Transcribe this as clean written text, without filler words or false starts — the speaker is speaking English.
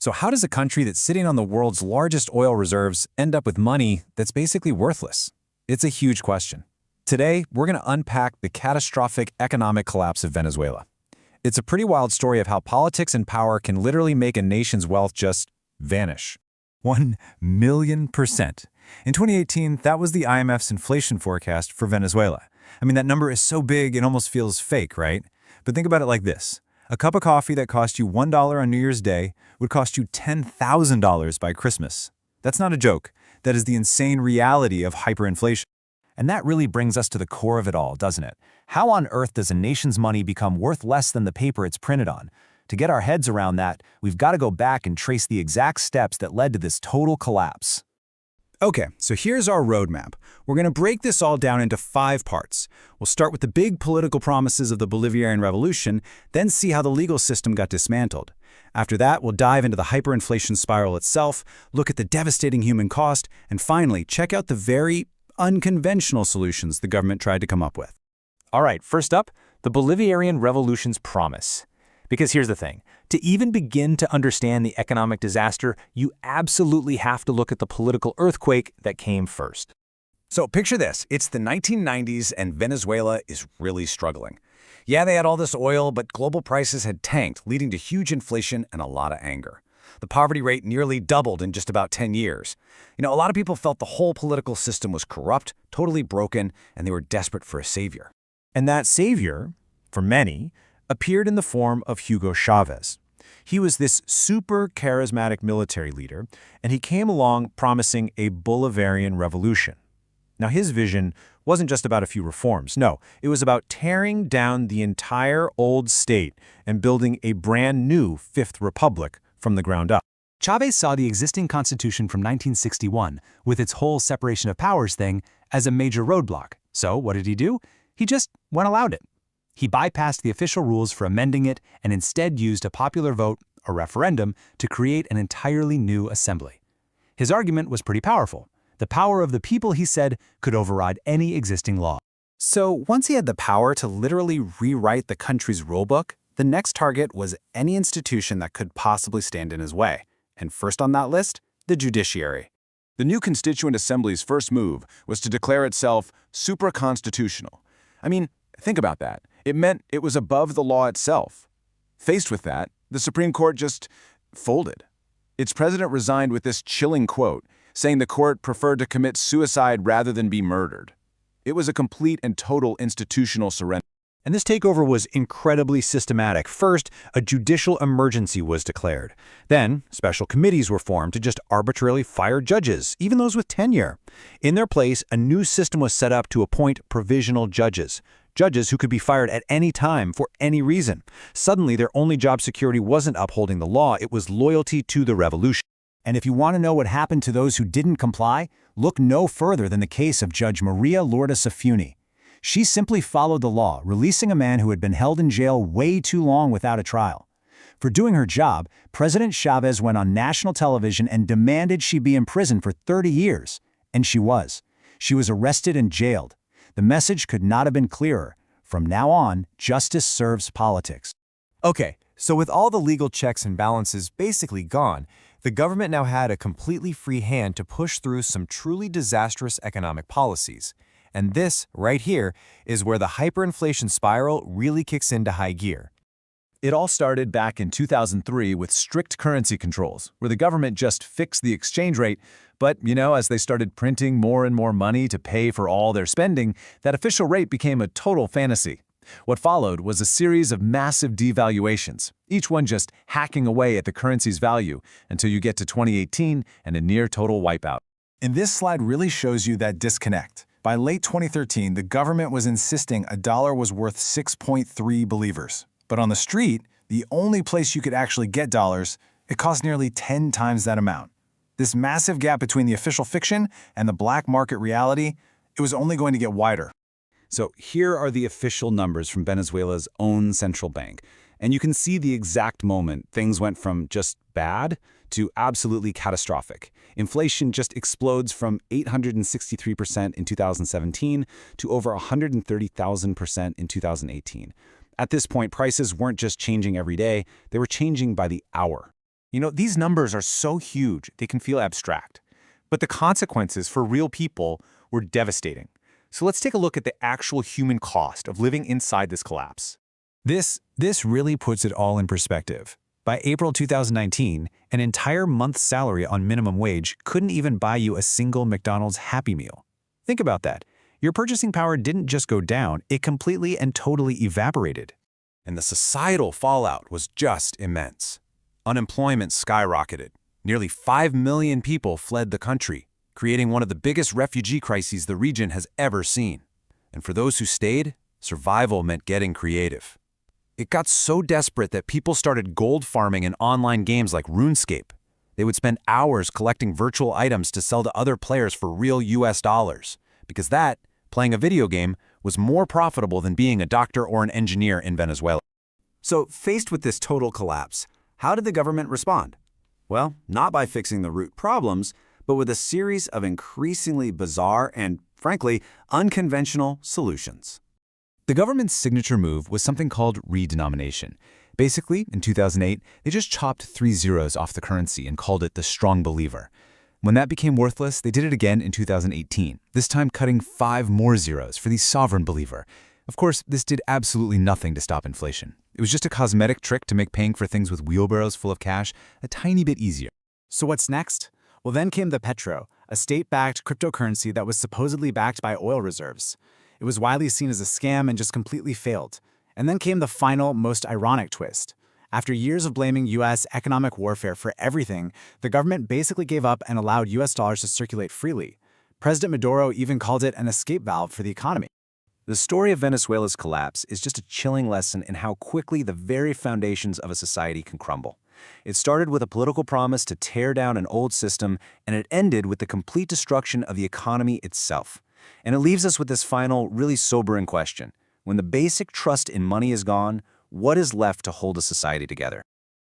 So how does a country that's sitting on the world's largest oil reserves end up with money that's basically worthless? It's a huge question. Today, we're going to unpack the catastrophic economic collapse of Venezuela. It's a pretty wild story of how politics and power can literally make a nation's wealth just vanish. 1,000,000%. In 2018, that was the IMF's inflation forecast for Venezuela. I mean, that number is so big, it almost feels fake, right? But think about it like this. A cup of coffee that cost you $1 on New Year's Day would cost you $10,000 by Christmas. That's not a joke. That is the insane reality of hyperinflation. And that really brings us to the core of it all, doesn't it? How on earth does a nation's money become worth less than the paper it's printed on? To get our heads around that, we've got to go back and trace the exact steps that led to this total collapse. Okay, so here's our roadmap. We're going to break this all down into 5 parts. We'll start with the big political promises of the Bolivarian Revolution, then see how the legal system got dismantled. After that, we'll dive into the hyperinflation spiral itself, look at the devastating human cost, and finally, check out the very unconventional solutions the government tried to come up with. All right, first up, the Bolivarian Revolution's promise. Because here's the thing, to even begin to understand the economic disaster, you absolutely have to look at the political earthquake that came first. So picture this, it's the 1990s and Venezuela is really struggling. Yeah, they had all this oil, but global prices had tanked, leading to huge inflation and a lot of anger. The poverty rate nearly doubled in just about 10 years. A lot of people felt the whole political system was corrupt, totally broken, and they were desperate for a savior. And that savior, for many, appeared in the form of Hugo Chavez. He was this super charismatic military leader, and he came along promising a Bolivarian revolution. Now, his vision wasn't just about a few reforms. No, it was about tearing down the entire old state and building a brand new Fifth Republic from the ground up. Chavez saw the existing constitution from 1961, with its whole separation of powers thing, as a major roadblock. So what did he do? He just went allowed it. He bypassed the official rules for amending it and instead used a popular vote, a referendum, to create an entirely new assembly. His argument was pretty powerful. The power of the people, he said, could override any existing law. So once he had the power to literally rewrite the country's rulebook, the next target was any institution that could possibly stand in his way. And first on that list, the Judiciary. The new Constituent Assembly's first move was to declare itself supraconstitutional. I mean, think about that. It meant it was above the law itself. Faced with that, the Supreme Court just folded. Its president resigned with this chilling quote, saying the court preferred to commit suicide rather than be murdered. It was a complete and total institutional surrender. And this takeover was incredibly systematic. First, a judicial emergency was declared. Then, special committees were formed to just arbitrarily fire judges, even those with tenure. In their place, a new system was set up to appoint provisional judges. Judges who could be fired at any time for any reason. Suddenly, their only job security wasn't upholding the law, it was loyalty to the revolution. And if you want to know what happened to those who didn't comply, look no further than the case of Judge Maria Lourdes Afuni. She simply followed the law, releasing a man who had been held in jail way too long without a trial. For doing her job, President Chavez went on national television and demanded she be imprisoned for 30 years. And she was. She was arrested and jailed. The message could not have been clearer. From now on, justice serves politics. Okay, so with all the legal checks and balances basically gone, the government now had a completely free hand to push through some truly disastrous economic policies. And this, right here, is where the hyperinflation spiral really kicks into high gear. It all started back in 2003 with strict currency controls, where the government just fixed the exchange rate. But, as they started printing more and more money to pay for all their spending, that official rate became a total fantasy. What followed was a series of massive devaluations, each one just hacking away at the currency's value until you get to 2018 and a near total wipeout. And this slide really shows you that disconnect. By late 2013, the government was insisting a dollar was worth 6.3 bolivars. But on the street, the only place you could actually get dollars, it cost nearly 10 times that amount. This massive gap between the official fiction and the black market reality, it was only going to get wider. So here are the official numbers from Venezuela's own central bank. And you can see the exact moment things went from just bad to absolutely catastrophic. Inflation just explodes from 863% in 2017 to over 130,000% in 2018. At this point, prices weren't just changing every day, they were changing by the hour. These numbers are so huge, they can feel abstract. But the consequences for real people were devastating. So let's take a look at the actual human cost of living inside this collapse. This really puts it all in perspective. By April 2019, an entire month's salary on minimum wage couldn't even buy you a single McDonald's Happy Meal. Think about that. Your purchasing power didn't just go down, it completely and totally evaporated. And the societal fallout was just immense. Unemployment skyrocketed. Nearly 5 million people fled the country, creating one of the biggest refugee crises the region has ever seen. And for those who stayed, survival meant getting creative. It got so desperate that people started gold farming in online games like RuneScape. They would spend hours collecting virtual items to sell to other players for real US dollars, because that, playing a video game, was more profitable than being a doctor or an engineer in Venezuela. So, faced with this total collapse, how did the government respond? Well, not by fixing the root problems, but with a series of increasingly bizarre and, frankly, unconventional solutions. The government's signature move was something called redenomination. Basically, in 2008, they just chopped 3 zeros off the currency and called it the strong believer. When that became worthless, they did it again in 2018, this time cutting 5 more zeros for the sovereign believer. Of course, this did absolutely nothing to stop inflation. It was just a cosmetic trick to make paying for things with wheelbarrows full of cash a tiny bit easier. So what's next? Well, then came the Petro, a state-backed cryptocurrency that was supposedly backed by oil reserves. It was widely seen as a scam and just completely failed. And then came the final, most ironic twist. After years of blaming U.S. economic warfare for everything, the government basically gave up and allowed U.S. dollars to circulate freely. President Maduro even called it an escape valve for the economy. The story of Venezuela's collapse is just a chilling lesson in how quickly the very foundations of a society can crumble. It started with a political promise to tear down an old system, and it ended with the complete destruction of the economy itself. And it leaves us with this final, really sobering question. When the basic trust in money is gone, what is left to hold a society together?